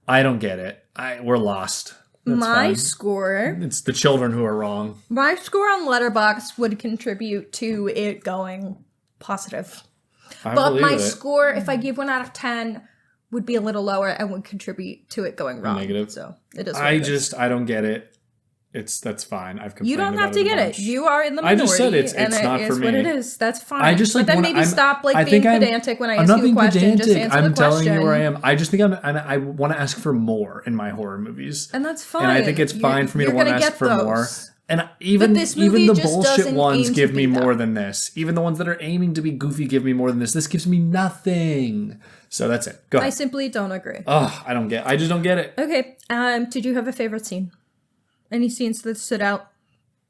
I don't get it. We're lost. That's My fine. score... It's the children who are wrong. My score on Letterboxd would contribute to it going positive. But my score, if I give 1 out of 10, would be a little lower and would contribute to it going wrong. Negative. So it is. I don't get it. That's fine. I've complained. You don't have to get it. You are in the I minority. just said it's not for me. What it is. That's fine. I just like. But then maybe stop being pedantic when I ask you a question. Just answer the question. I'm telling you where I am. I just think I want to ask for more in my horror movies, and that's fine. And I think it's fine for me to want to ask for more. And even the bullshit ones give me more than this. Even the ones that are aiming to be goofy give me more than this. This gives me nothing. So that's it. Go ahead. I simply don't agree. Oh, I just don't get it. Okay. Did you have a favorite scene? Any scenes that stood out?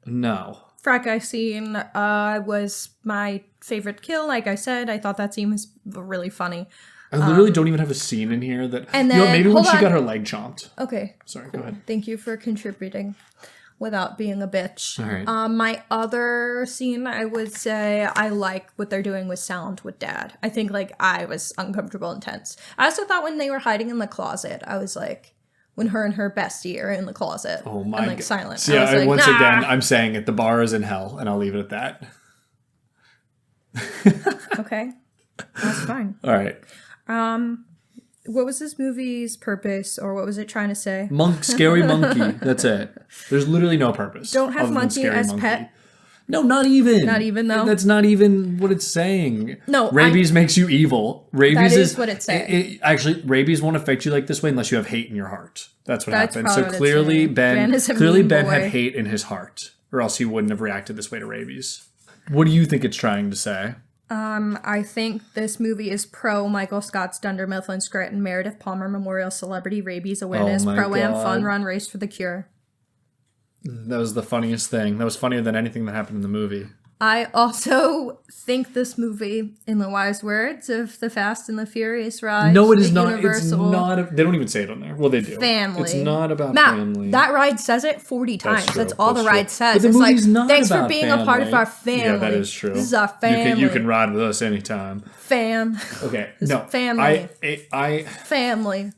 No. Frat guy scene was my favorite kill. Like I said, I thought that scene was really funny. I literally don't even have a scene in here that... And then, maybe when she got her leg chomped. Okay. Sorry, cool. Go ahead. Thank you for contributing without being a bitch. All right. My other scene, I would say I like what they're doing with sound with Dad. I think, like, I was uncomfortable and tense. I also thought when they were hiding in the closet, I was like... When her and her bestie are in the closet. Oh my and, like, God. silent. So, yeah, once again, I'm saying it. The bar is in hell, and I'll leave it at that. Okay. That's fine. All right. What was this movie's purpose, or what was it trying to say? Scary monkey. That's it. There's literally no purpose. Don't have monkey as pet. No, not even. Not even, though? That's not even what it's saying. No. Rabies makes you evil. Rabies is what it's saying. Actually, rabies won't affect you like this way unless you have hate in your heart. That's what happened. So what clearly Ben boy. had hate in his heart, or else he wouldn't have reacted this way to rabies. What do you think it's trying to say? I think this movie is pro Michael Scott's Dunder Mifflin Scranton Meredith Palmer Memorial Celebrity Rabies Awareness Pro-Am Fun Run Race for the Cure. That was the funniest thing. That was funnier than anything that happened in the movie. I also think this movie, in the wise words of the Fast and the Furious ride, no, it is not. Universal It's not. They don't even say it on there. Well, they do. Family. It's not about Matt, family. That ride says it 40 times. That's all the ride says. But the it's movie's like, not thanks for about being family. a part of our family. Yeah, that is true. This is our family. You can ride with us anytime. Fam. Okay. No. Family. Family.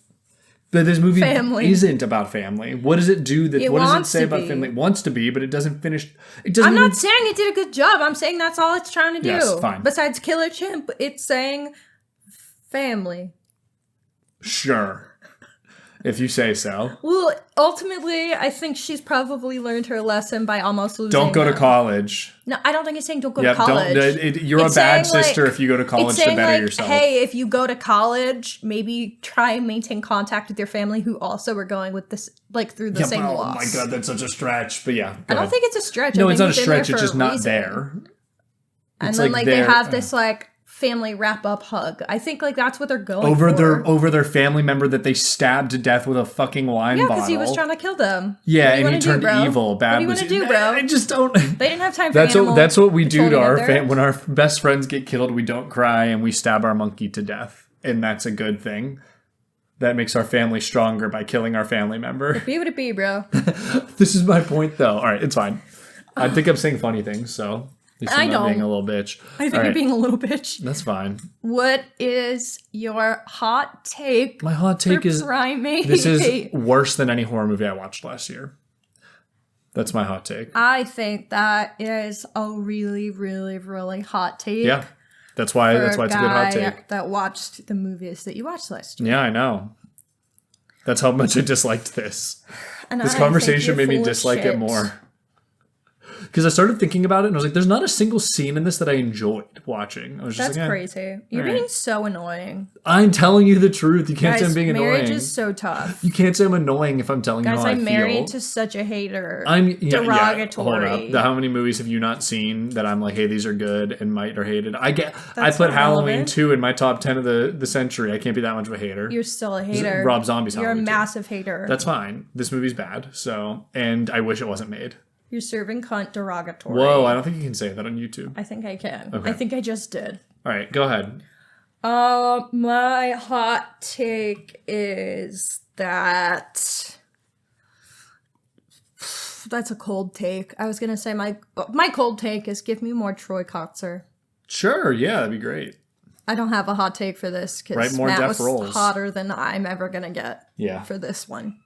But this movie family. Isn't about family. What does it do? What does it say about family? It wants to be, but it doesn't finish. It doesn't. I'm not saying it did a good job. I'm saying that's all it's trying to do. Yes, fine. Besides Killer Chimp, it's saying family. Sure. If you say so. Well, ultimately, I think she's probably learned her lesson by almost losing. Don't go to college. No, I don't think it's saying don't go to college. You're a bad sister if you go to college to better yourself. Hey, if you go to college, maybe try and maintain contact with your family who also are going with this, like through the same loss. Oh my God, that's such a stretch. But yeah, I don't think it's a stretch. No, it's not a stretch. It's just not there. And then they have this family wrap up hug. I think that's what they're going for. Over their family member that they stabbed to death with a fucking wine bottle. Yeah, because he was trying to kill them. Yeah, and he turned evil. Bad. What do you want to do, bro? I just don't. They didn't have time for That's what we do to our when our best friends get killed. We don't cry and we stab our monkey to death, and that's a good thing. that makes our family stronger by killing our family member. Be what it be, bro. This is my point, though. All right, it's fine. I think I'm saying funny things, so at least I'm not being a little bitch. I think you're being a little bitch. That's fine. What is your hot take? My hot take is Primate? This is worse than any horror movie I watched last year. That's my hot take. I think that is a really, really, really hot take. Yeah, that's why it's a good hot take. That watched the movies that you watched last year. Yeah, I know. That's how much I disliked this. And This conversation made me dislike it more. Because I started thinking about it and I was like, there's not a single scene in this that I enjoyed watching. I was just That's crazy. You're being so annoying. I'm telling you the truth. You can't say I'm being annoying. Marriage is so tough. You can't say I'm annoying if I'm telling you how I feel. I'm married to such a hater. Hold Derogatory. up. How many movies have you not seen that I'm like, hey, these are good and might or hated? I put not Halloween relevant. 2 in my top 10 of the century. I can't be that much of a hater. You're still a hater. Rob Zombie's You're Halloween a 2. massive hater. That's fine. This movie's bad. And I wish it wasn't made. You're serving cunt derogatory. Whoa, I don't think you can say that on YouTube. I think I can. Okay. I think I just did. All right, go ahead. My hot take is that that's a cold take. I was gonna say my cold take is give me more Troy Kotzer. Sure, yeah, that'd be great. I don't have a hot take for this because more Matt deaf was rolls. hotter than I'm ever gonna get. Yeah. For this one.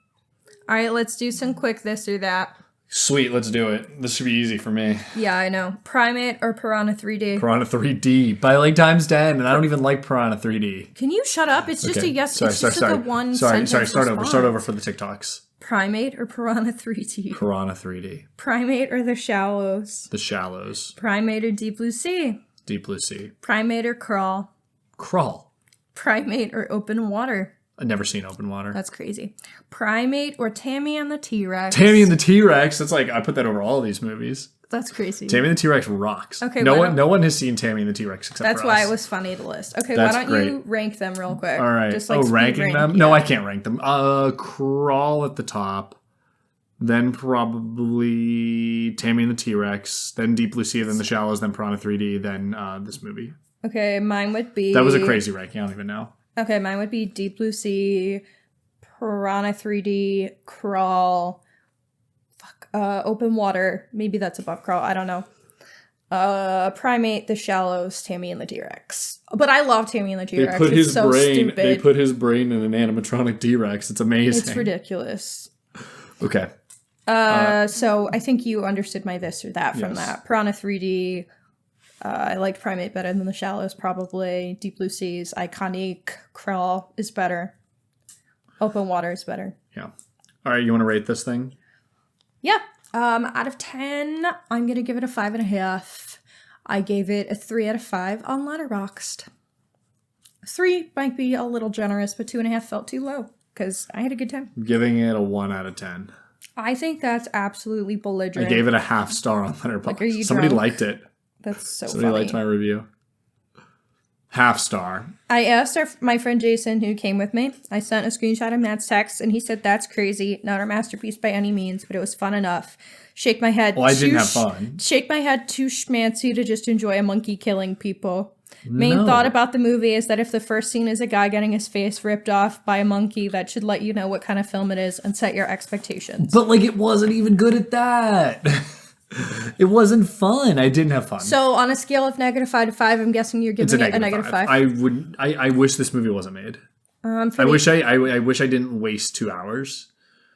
All right, let's do some quick this or that. Sweet, let's do it. This should be easy for me. Yeah, I know. Primate or Piranha 3D? Piranha 3D by like times 10, and I don't even like Piranha 3D. Can you shut up? It's just a yes. It's just sorry. a one Sorry, sentence start over. response. Start over for the TikToks. Primate or Piranha 3D? Piranha 3D. Primate or The Shallows? The Shallows. Primate or Deep Blue Sea? Deep Blue Sea. Primate or Crawl? Crawl. Primate or Open Water? I've never seen Open Water. That's crazy. Primate or Tammy and the T-Rex? Tammy and the T-Rex. That's like, I put that over all of these movies. That's crazy. Tammy and the T-Rex rocks. Okay, no one has seen Tammy and the T-Rex except That's for why us. it was funny to list. Okay, That's why don't you rank them real quick? All right. Just like speed ranking rank. them? Yeah. No, I can't rank them. Crawl at the top. Then probably Tammy and the T-Rex. Then Deep Blue Sea. Then The Shallows. Then Piranha 3D. Then this movie. Okay, mine would be... That was a crazy ranking. I don't even know. Okay, mine would be Deep Blue Sea, Piranha 3D, Crawl, Open Water. Maybe that's above Crawl. I don't know. Primate, The Shallows, Tammy and the T-Rex. But I love Tammy and the T-Rex. They put it's so stupid. They put his brain in an animatronic T-Rex. It's amazing. It's ridiculous. Okay. So I think you understood my this or that from that. Piranha 3D. I liked Primate better than The Shallows, probably. Deep Blue Sea is iconic. Crawl is better. Open Water is better. Yeah. All right, you want to rate this thing? Yeah. Out of 10, I'm going to give it a 5.5. I gave it a 3 out of 5 on Letterboxd. 3 might be a little generous, but 2.5 felt too low because I had a good time. I'm giving it a 1 out of 10. I think that's absolutely belligerent. I gave it a half star on Letterboxd. Like, are you Somebody drunk? liked it. That's so Somebody funny. liked my review. Half star. I asked my friend Jason, who came with me. I sent a screenshot of Matt's text, and he said, "That's crazy. Not a masterpiece by any means, but it was fun enough." Shake my head. Well, I didn't have fun. Shake my head. Too schmancy to just enjoy a monkey killing people. Main thought about the movie is that if the first scene is a guy getting his face ripped off by a monkey, that should let you know what kind of film it is and set your expectations. But like, it wasn't even good at that. It wasn't fun. I didn't have fun. So on a scale of -5 to 5, I'm guessing you're giving it a -5. I wish this movie wasn't made. I wish I didn't waste 2 hours.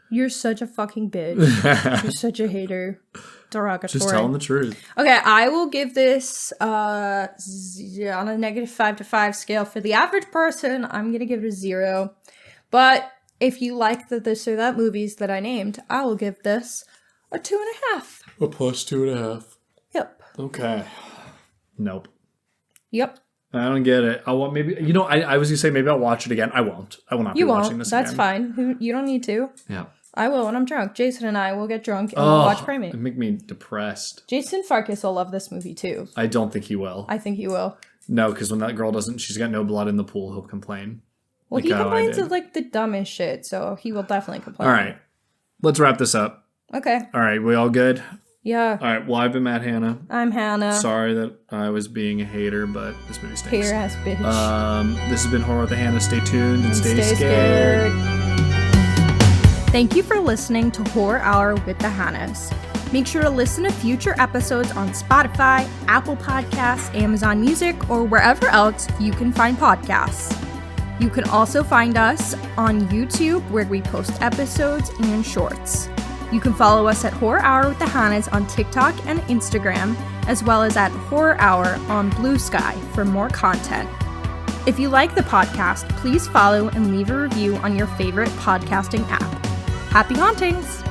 You're such a fucking bitch. You're such a hater. Derogatory. Just telling the truth. Okay, I will give this on a -5 to 5 scale. For the average person, I'm gonna give it a 0. But if you like the this or that movies that I named, I will give this a 2.5. A plus 2.5. Yep. Okay. Nope. Yep. I don't get it. I want maybe I was gonna say maybe I'll watch it again. I won't. I will not be watching this That's again. fine. You don't need to. Yeah. I will when I'm drunk. Jason and I will get drunk and we'll watch Primate. It make me depressed. Jason Farkas will love this movie too. I don't think he will. I think he will. No, because when that girl doesn't, she's got no blood in the pool, he'll complain. Well, Like he how I complains did. of like the dumbest shit, so he will definitely complain. All right. Let's wrap this up. Okay. All right. We all good? Yeah. All right. Well, I've been Matt Hannah. I'm Hannah. Sorry that I was being a hater, but this movie stinks. Hater ass bitch. This has been Horror with the Hannah. Stay tuned and stay scared. Thank you for listening to Horror Hour with the Hannahs. Make sure to listen to future episodes on Spotify, Apple Podcasts, Amazon Music, or wherever else you can find podcasts. You can also find us on YouTube, where we post episodes and shorts. You can follow us at Horror Hour with the Hannahs on TikTok and Instagram, as well as at Horror Hour on Blue Sky for more content. If you like the podcast, please follow and leave a review on your favorite podcasting app. Happy hauntings!